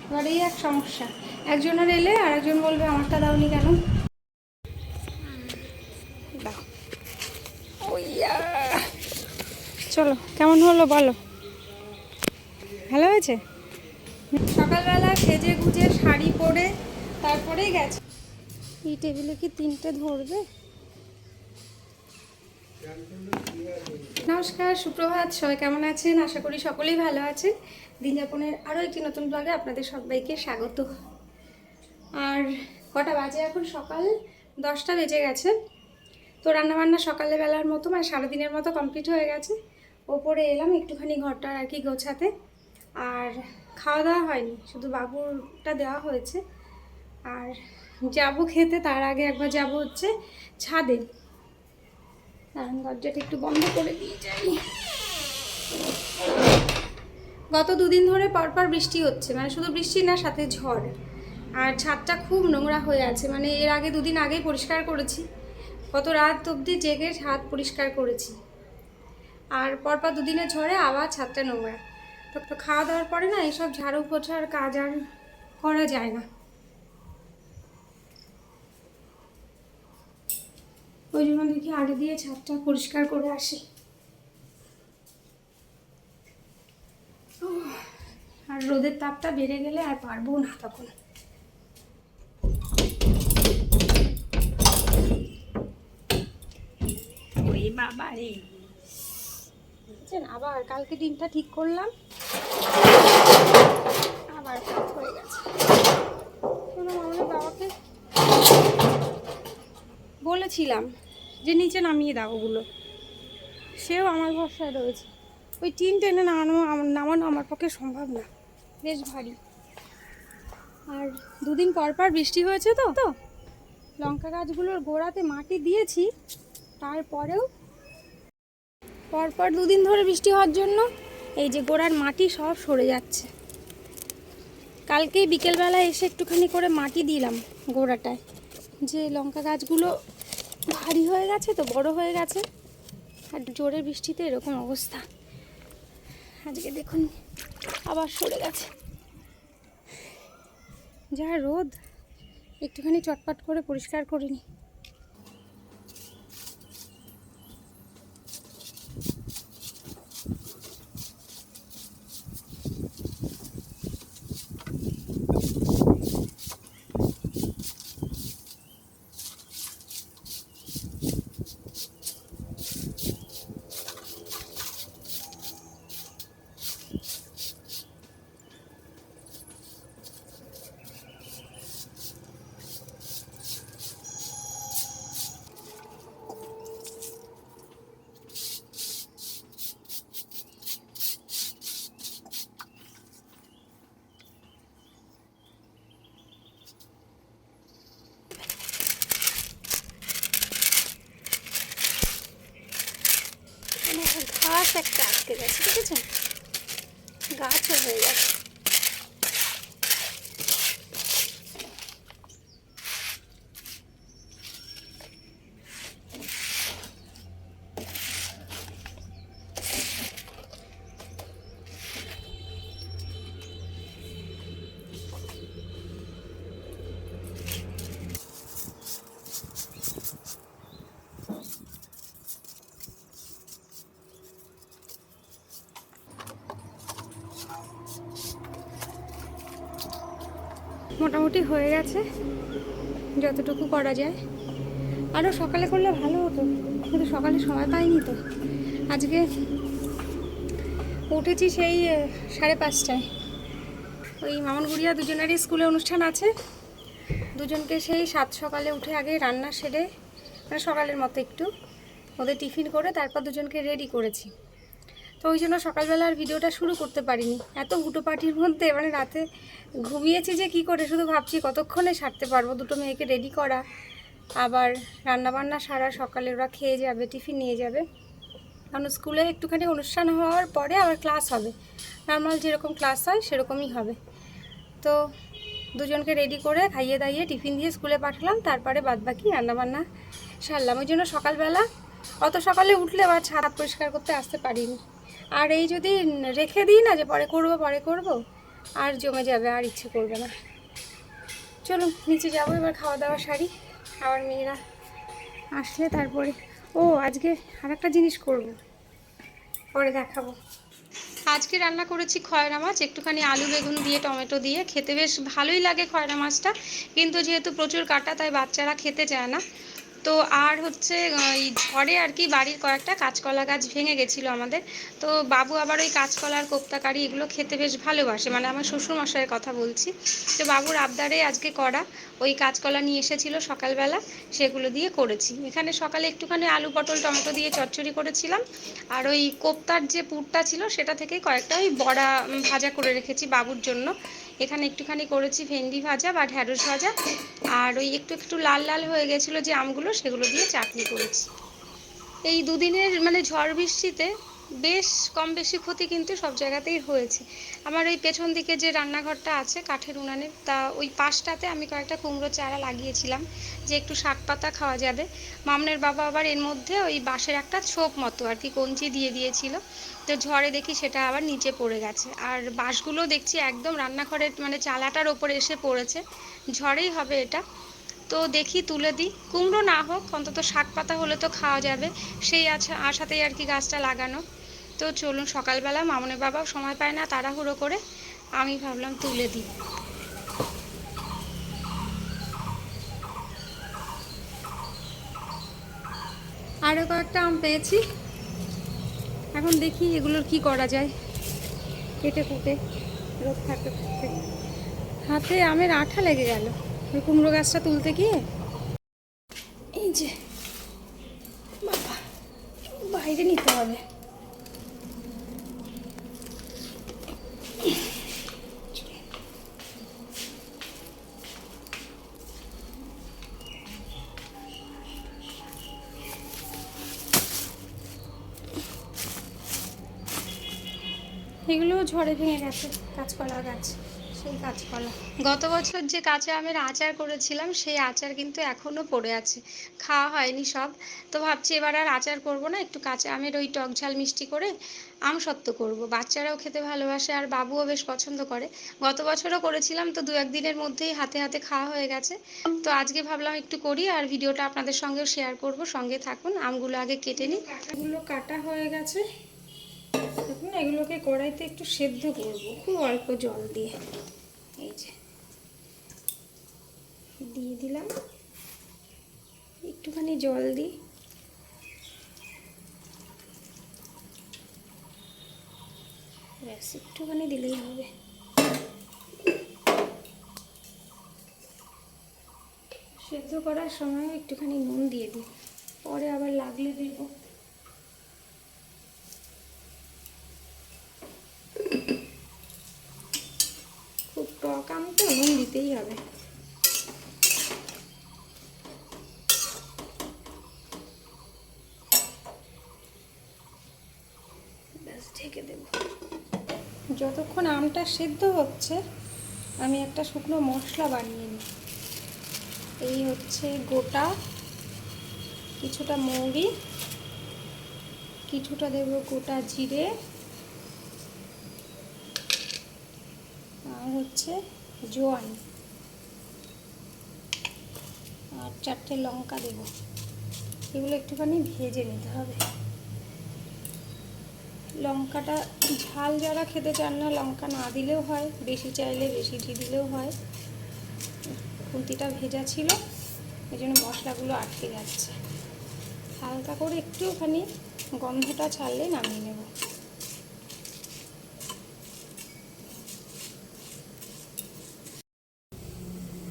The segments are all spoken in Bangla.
এবার এই এক সমস্যা, একজনের এলে আর একজন বলবে আমারটা দাওনি কেন। দাও। ওইয়া, চলো কেমন হলো বলো? ভালো হয়েছে? সকালবেলা সেজে গুজে শাড়ি পরে তারপরেই গেছে। এই টেবিলে কি তিনটে ধরবে? নমস্কার, সুপ্রভাত, সবাই কেমন আছেন? আশা করি সকলেই ভালো আছেন। দিনযাপনের আরও একটি নতুন ব্লগে আপনাদের সবাইকে স্বাগত। আর কটা বাজে এখন? সকাল 10টা বেজে গেছে। তো রান্নাবান্না সকালে বেলার মতো মানে সারাদিনের মতো কমপ্লিট হয়ে গেছে। ওপরে এলাম একটুখানি ঘরটা আর কি গোছাতে। আর খাওয়া দাওয়া হয়নি, শুধু বাবুরটা দেওয়া হয়েছে। আর যাবো খেতে, তার আগে একবার যাব হচ্ছে ছাদে। দরজাটা একটু বন্ধ করে দিয়ে যাই। গত দুদিন ধরে পরপর বৃষ্টি হচ্ছে, মানে শুধু বৃষ্টি না, সাথে ঝড়। আর ছাদটা খুব নোংরা হয়ে আছে, মানে এর আগে দুদিন আগেই পরিষ্কার করেছি। কত রাত অবধি জেগে ছাদ পরিষ্কার করেছি। আর পরপর দুদিনের ঝড়ে আবার ছাদটা নোংরা। তো খাওয়া দাওয়ার পরে না এইসব ঝাড়ু পোছার কাজ আর করা যায় না। ওই জন্য দেখি আগে দিয়ে ছাদটা পরিষ্কার করে আসি। আর রোদের তাপটা বেড়ে গেলে আর পারবো না তখন। ওই বাবা রে, আবার কালকে দিনটা ঠিক করলাম, আবার কাজ হয়ে গেছে। আমাদের বাবাকে বলেছিলাম যে নিচে নামিয়ে দাও ওগুলো, সেও আমার ভরসায় রয়েছে। ওই টিন টেনে নামানো আমার পক্ষে সম্ভব না, বেশ ভারী। আর দুদিন পর পর বৃষ্টি হয়েছে তো লঙ্কা গাছগুলোর গোড়াতে মাটি দিয়েছি, তারপরেও পরপর দুদিন ধরে বৃষ্টি হওয়ার জন্য এই যে গোড়ার মাটি সব সরে যাচ্ছে। কালকেই বিকেলবেলা এসে একটুখানি করে মাটি দিলাম গোড়াটায়, যে লঙ্কা গাছগুলো ভারী হয়ে গেছে তো, বড় হয়ে গেছে। আর জোরে বৃষ্টিতে এরকম অবস্থা। আজকে দেখুন আবার সরে গেছে। যা রোদ, একটুখানি চটপট করে পরিষ্কার করে নিই। ঘাস একটা আটকে গেছে, দেখেছেন? গাছও হয়ে গেছে। মোটামুটি হয়ে গেছে যতটুকু করা যায়। আরও সকালে করলে ভালো হতো, কিন্তু সকালে সময় পাইনি তো। আজকে উঠেছি সেই 5:30টায়। ওই মামন গুড়িয়া দুজনেরই স্কুলে অনুষ্ঠান আছে। দুজনকে সেই 7 সকালে উঠে আগে রান্না সেরে, মানে সকালের মতো একটু ওদের টিফিন করে তারপর দুজনকে রেডি করেছি। তো ওই জন্য সকালবেলার ভিডিওটা শুরু করতে পারিনি, এত হুটোপাটির মধ্যে। মানে রাতে ঘুমিয়েছি যে কি করে, শুধু ভাবছি কতক্ষণে সারতে পারবো দুটো মেয়েকে রেডি করা, আবার রান্নাবান্না সারা, সকালে ওরা খেয়ে যাবে, টিফিন নিয়ে যাবে। কারণ স্কুলে একটুখানি অনুষ্ঠান হওয়ার পরে আবার ক্লাস হবে, নর্মাল যেরকম ক্লাস হয় সেরকমই হবে। তো দুজনকে রেডি করে খাইয়ে দাইয়ে টিফিন দিয়ে স্কুলে পাঠালাম, তারপরে বাদবাকি রান্নাবান্না সারলাম। ওই জন্য সকালবেলা অত সকালে উঠলে আবার ছাদ পরিষ্কার করতে আসতে পারিনি। আর এই যদি রেখে দিই না যে পরে করব, আর জমে যাবে, আর ইচ্ছে করবে না। চলুন নিচে যাবো এবার, খাওয়া দাওয়া সারি, আবার মেয়েরা আসলে তারপরে। ও আজকে আর একটা জিনিস করব, পরে দেখাবো। আজকে রান্না করেছি খয়রা মাছ, একটুখানি আলু বেগুন দিয়ে টমেটো দিয়ে, খেতে বেশ ভালোই লাগে খয়রা মাছটা, কিন্তু যেহেতু প্রচুর কাটা তাই বাচ্চারা খেতে চায় না। তো আর হচ্ছে এই ঝড়ে আর কি বাড়ির কয়েকটা কাঁচকলা গাছ ভেঙে গেছিলো আমাদের। তো বাবু আবার ওই কাঁচকলার কোপ্তা কারি এগুলো খেতে বেশ ভালোবাসে, মানে আমার শ্বশুরমশাইয়ের কথা বলছি। তো বাবুর আবদারে আজকে করা ওই কাঁচকলা নিয়ে এসেছিলো সকালবেলা, সেগুলো দিয়ে করেছি। এখানে সকালে একটুখানি আলু পটল টমেটো দিয়ে চচ্চড়ি করেছিলাম, আর ওই কোপ্তার যে পুরটা ছিল সেটা থেকে কয়েকটা ওই বড়া ভাজা করে রেখেছি বাবুর জন্য। এখানে একটুখানি করেছি ভেন্ডি ভাজা বা ঢ্যাঁড়স ভাজা, আর ওই একটু একটু লাল লাল হয়ে গেছিলো যে আমগুলো, সেগুলো দিয়ে চাটনি করেছি। এই দুদিনের মানে ঝড় বৃষ্টিতে বেশ কম বেশি ক্ষতি কিন্তু সব জায়গাতেই হয়েছে। আমার ওই পেছন দিকে যে রান্নাঘরটা আছে কাঠের উনানের, তা ওই পাশটাতে আমি কয়েকটা কুমড়ো চারা লাগিয়েছিলাম যে একটু শাক পাতা খাওয়া যাবে। মামনের বাবা আবার এর মধ্যে ওই বাঁশের একটা ছোপ মতো আর কি কঞ্চি দিয়ে দিয়েছিল, তো ঝড়ে দেখি সেটা আবার নিচে পড়ে গেছে। আর বাঁশগুলো দেখছি একদম রান্নাঘরের মানে চালাটার ওপরে এসে পড়েছে, ঝড়েই হবে এটা। তো দেখি তুলে দিই, কুমড়ো না হোক অন্তত শাক পাতা হলে তো খাওয়া যাবে, সেই আশাতেই আর কি গাছটা লাগানো। তো চলুন, সকালবেলা মামনের বাবাও সময় পায় না তাড়াহুড়ো করে, আমি ভাবলাম তুলে দিই। আরও কয়েকটা আম পেয়েছি, এখন দেখি এগুলোর কি করা যায়, কেটে কুটে রোদ থাকতে থাকতে। হাতে আমের আঠা লেগে গেল ওই কুমড়ো গাছটা তুলতে গিয়ে। এই যে বাবা, বাইরে নিতে হবে। এগুলো ঝড়ে ভেঙে গেছে, কাঁচকলা গাছ, সেই কাঁচকলা। গত বছর যে কাঁচা আমের আচার করেছিলাম সেই আচার কিন্তু এখনও পড়ে আছে, খাওয়া হয়নি সব। তো ভাবছি এবার আর আচার করব না, একটু কাঁচা আমের ওই টক ঝাল মিষ্টি করে আম সত্ত্ব করব। বাচ্চারাও খেতে ভালোবাসে আর বাবুও বেশ পছন্দ করে। গত বছরও করেছিলাম, তো 2-1 দিনের মধ্যেই হাতে হাতে খাওয়া হয়ে গেছে। তো আজকে ভাবলাম একটু করি, আর ভিডিওটা আপনাদের সঙ্গেও শেয়ার করব, সঙ্গে থাকুন। আমগুলো আগে কেটে নিই। কাঁটাগুলো কাটা হয়ে গেছে, এখন এগুলোকে কড়াইতে একটু সেদ্ধ করব খুব অল্প জল দিয়ে। এই যে দিয়ে দিলাম একটুখানি জল দিই, ব্যাস একটুখানি দিলেই হবে। সেদ্ধ করার সময় একটুখানি নুন দিয়ে দিই, পরে আবার লাগলে দেব। খুব টক আম তো নুন দিতেই হবে। ব্যাস ঢেকে দেব। যতক্ষণ আমটা সেদ্ধ হচ্ছে আমি একটা শুকনো মশলা বানিয়ে নিই। এই হচ্ছে গোটা কিছুটা মৌরি, কিছুটা দেব গোটা জিরে, আর হচ্ছে জোয়ান, আর 4টে লঙ্কা দেব। এগুলো একটুখানি ভেজে নিতে হবে। লঙ্কাটা ঝাল যারা খেতে চান না লঙ্কা না দিলেও হয়, বেশি চাইলে বেশি দিলেও হয়। খুন্তিটা ভেজা ছিল এই জন্য মশলাগুলো আটকে যাচ্ছে। হালকা করে একটুখানি গন্ধটা ছাড়লে নামিয়ে নেব।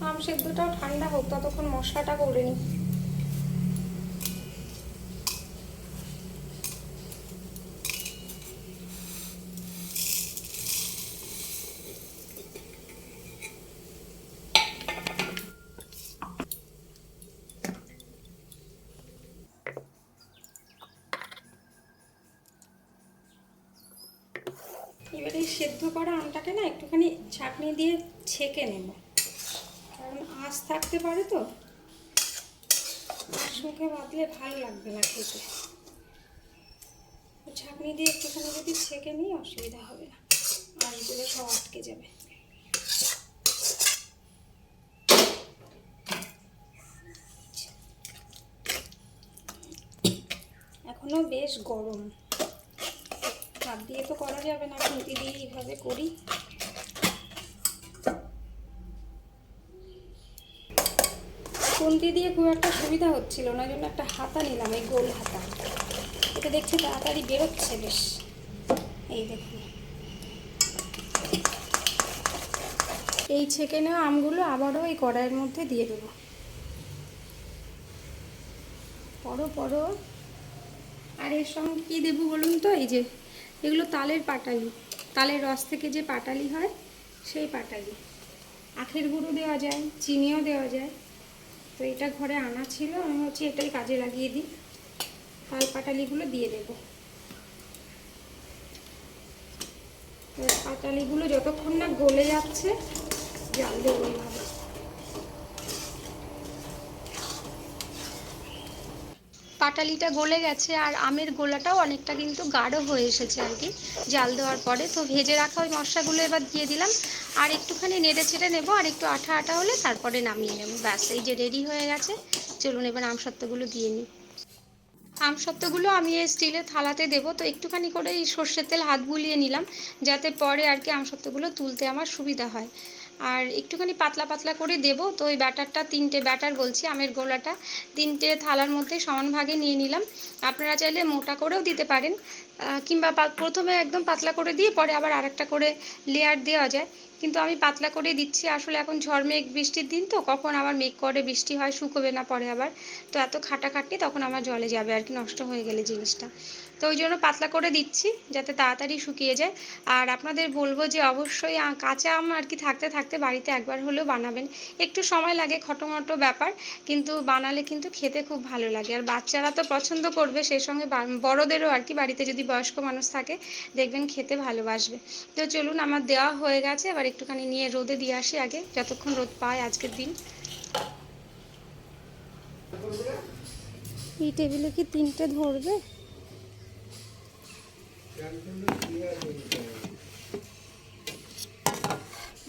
আম সেদ্ধটাও ঠান্ডা হোক, ততক্ষণ মশলাটা করে নিই। এবারে সেদ্ধ করা আমটাকে না একটুখানি ছাঁকনি দিয়ে ছেঁকে নেব, কারণ আঁশ থাকতে পারে, তো আঁশ মুখে বাঁধলে ভালো লাগবে না খেতে। ছাঁকনি দিয়ে একটুখানি যদি ছেঁকে নিই অসুবিধা হবে না, আঁশগুলো সব আটকে যাবে। এখনও বেশ গরম, হাত দিয়ে তো করা যাবে না, খুন্তি দিয়ে এইভাবে করি। খুন্তি দিয়ে খুব একটা সুবিধা হচ্ছিল না, জন্য একটা হাতা নিলাম, এই গোল হাতা। এটা দেখছি তাড়াতাড়ি বেরোচ্ছে বেশ। এই দেখুন, এই ছেঁকে নেওয়া আমগুলো আবারও এই কড়াইয়ের মধ্যে দিয়ে দেবো। পড়ো। আর এর সঙ্গে কী দেবো বলুন তো? এই যে এগুলো তালের পাটালি, তালের রস থেকে যে পাটালি হয় সেই পাটালি। আখের গুঁড়ো দেওয়া যায়, চিনিও দেওয়া যায়। তো এটা ঘরে আনা ছিল, আমি হচ্ছে এটাই কাজে লাগিয়ে দিই। তাল পাটালিগুলো দিয়ে দেবো। তো পাটালিগুলো যতক্ষণ না গলে যাচ্ছে জাল দেবো এইভাবে। পাটালিটা গলে গেছে আর আমের গোলাটাও অনেকটা কিন্তু গাঢ় হয়ে এসেছে আর কি জাল দেওয়ার পরে। তো ভেজে রাখা ওই মশলাগুলো এবার দিয়ে দিলাম, আর একটুখানি নেড়ে ছেড়ে নেবো, আর একটু আঠা আঠা হলে তারপরে নামিয়ে নেবো। ব্যাস, এই যে রেডি হয়ে গেছে। চলুন এবার আমসত্ত্বগুলো দিয়ে নিই। আমসত্ত্বগুলো আমি এই স্টিলের থালাতে দেবো। তো একটুখানি করে এই সর্ষের তেল হাত বুলিয়ে নিলাম, যাতে পরে আর কি আমসত্ত্বগুলো তুলতে আমার সুবিধা হয়। আর একটুখানি পাতলা পাতলা করে দেবো। তো ওই ব্যাটারটা, তিনটে ব্যাটার বলছি, আমের গোলাটা তিনটে থালার মধ্যে সমান ভাগে নিয়ে নিলাম। আপনারা চাইলে মোটা করেও দিতে পারেন, কিংবা প্রথমে একদম পাতলা করে দিয়ে পরে আবার আরেকটা করে লেয়ার দেওয়া যায়। কিন্তু আমি পাতলা করে দিচ্ছি, আসলে এখন ঝড়মেঘ বৃষ্টির দিন, তো কখন আবার মেঘ করে বৃষ্টি হয়, শুকোবে না পরে আবার। তো এত খাটাখাটনি তখন আমার জলে যাবে আর কি, নষ্ট হয়ে গেলে জিনিসটা। তো ওই জন্য পাতলা করে দিচ্ছি যাতে তাড়াতাড়ি শুকিয়ে যায়। আর আপনাদের বলবো যে অবশ্যই কাঁচা আম আর কি থাকতে থাকতে বাড়িতে একবার হলেও বানাবেন। একটু সময় লাগে, খটোমটো ব্যাপার, কিন্তু বানালে কিন্তু খেতে খুব ভালো লাগে। আর বাচ্চারা তো পছন্দ করবে, সেই সঙ্গে বড়দেরও আর কি, বাড়িতে যদি বয়স্ক মানুষ থাকে দেখবেন খেতে ভালোবাসবে। তো চলুন, আমার দেওয়া হয়ে গেছে। এবার একটুখানি নিয়ে রোদে দিয়ে আসি আগে, যতক্ষণ রোদ পায় আজকের দিন। এই টেবিলে কি তিনটে ধরবে?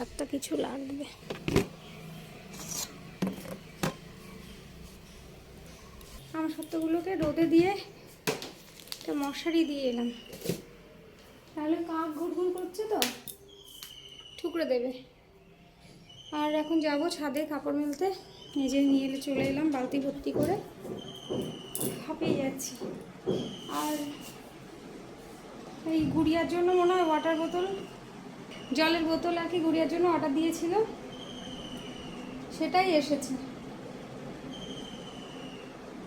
একটা কিছু লাগবে। আমসত্ত্বগুলোকে রোদে দিয়ে একটা মশারি দিয়ে এলাম, তাহলে কাক ঘুরঘুর করছে তো ঠুকরে দেবে। আর এখন যাব ছাদে কাপড় মেলতে। নিজে নিয়ে চলে এলাম বালতি ভর্তি করে, হাঁপিয়ে যাচ্ছি। আর এই গুড়িয়ার জন্য মনে হয় ওয়াটার বোতল, জলের বোতল আর কি গুড়িয়ার জন্য অর্ডার দিয়েছিল, সেটাই এসেছে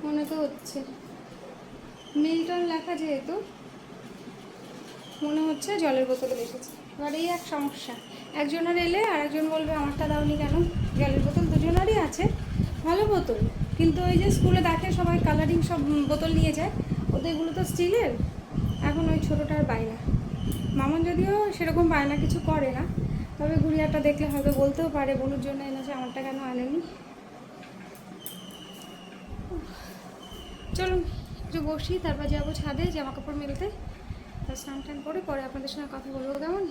মনে তো হচ্ছে। মিল্টন লেখা যেহেতু মনে হচ্ছে জলের বোতল এসেছে। এবার এই এক সমস্যা, একজনের এলে আর একজন বলবে আমারটা দাওনি কেন। জলের বোতল দুজনারই আছে, ভালো বোতল, কিন্তু ওই যে স্কুলে দেখে সবাই কালারিং সব বোতল নিয়ে যায়, ওদেরগুলো তো স্টিলের। এখন ওই ছোটোটার বায়না, মামন যদিও সেরকম বায়না কিছু করে না, তবে গুড়িয়াটা দেখলে হয়তো বলতেও পারে বলুর জন্য এনেছে, আমারটা কেন আনেনি। চলুন একটু বসি, তারপর যাবো ছাদে জামা কাপড় মেলতে। স্নান টান করে পরে আপনাদের সঙ্গে কথা বলবো, কেমন?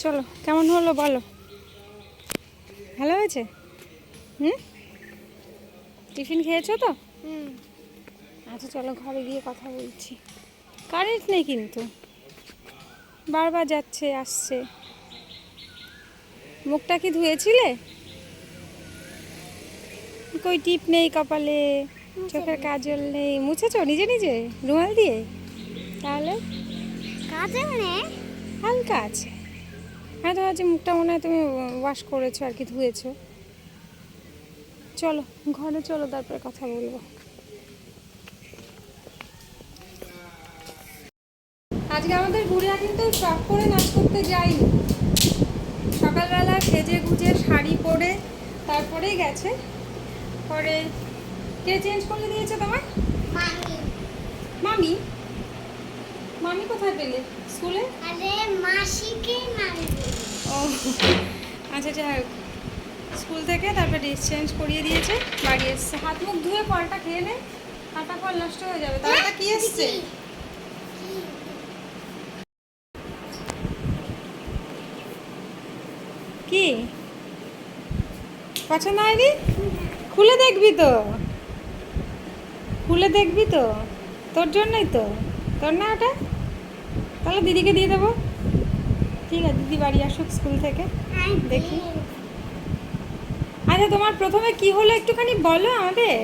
চলো, কেমন হলো বলো? ভালো হয়েছে? টিফিন খেয়েছো তো? আচ্ছা চলো ঘরে গিয়ে কথা বলছি। কারেন্ট নেই কিন্তু, বারবার যাচ্ছে আসছে। মুখটা কি ধুয়েছিলে? কই টিপ নেই কপালে, চোখের কাজল নেই, মুছেছো নিজে নিজে রুমাল দিয়ে? তাহলে কাজল নেই, হালকা আছে। হ্যাঁ, তো আজ মুখটা মনে হয় তুমি ওয়াশ করেছো আর কি, ধুয়েছো। চলো ঘরে চলো, তারপরে কথা বলবো। আজকে আমাদের গুড়িয়া কিন্তু শখ করে নাচ করতে যায়নি, সকালবেলা সেজে গুজে শাড়ি পরে তারপরেই গেছে। পরে কে চেঞ্জ করে দিয়েছে তোমার? মামি। মামি? মামি কোথায় পেলে? স্কুলে? আরে মাসিকে মামি। ও আচ্ছা, যাই হোক, স্কুল থেকে তারপরে ড্রেস চেঞ্জ করিয়ে দিয়েছে, বাড়ি এসছে। হাত মুখ ধুয়ে ফলটা খেয়ে নে, হাঁটা ফল নষ্ট হয়ে যাবে। তাহলে কি এসছে? কি পছন্দ হয়নি? খুলে দেখবি তো, খুলে দেখবি তো, তোর জন্যই তো। তোর না ওটা? তাহলে দিদিকে দিয়ে দেবো। ঠিক আছে, দিদি বাড়ি আসুক স্কুল থেকে, দেখি। আচ্ছা, তোমার প্রথমে কি হলো একটুখানি বলো আমাদের।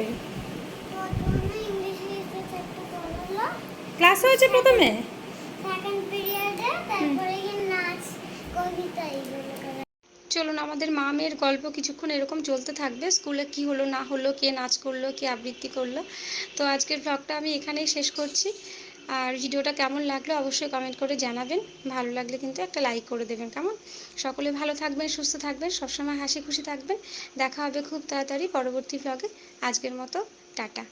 প্রথমে ইংলিশ লিটারেচার একটা পড়ালো, ক্লাস হয়েছে প্রথমে? সেকেন্ড পিরিয়ডে তারপরে কি নাচ, কবিতা এইগুলো করা। চলুন, আমাদের মা মেয়ের গল্প কিছুক্ষণ এরকম চলতে থাকবে। স্কুলে কি হলো না হলো, কে নাচ করলো, কে আবৃত্তি করলো। তো আজকের ব্লগটা আমি এখানেই শেষ করছি। আর ভিডিওটা কেমন লাগলো অবশ্যই কমেন্ট করে জানাবেন। ভালো লাগলে কিন্তু একটা লাইক করে দেবেন, কেমন? সকলে ভালো থাকবেন, সুস্থ থাকবেন, সবসময় হাসি খুশি থাকবেন। দেখা হবে খুব তাড়াতাড়ি পরবর্তী ব্লগে। আজকের মতো টাটা।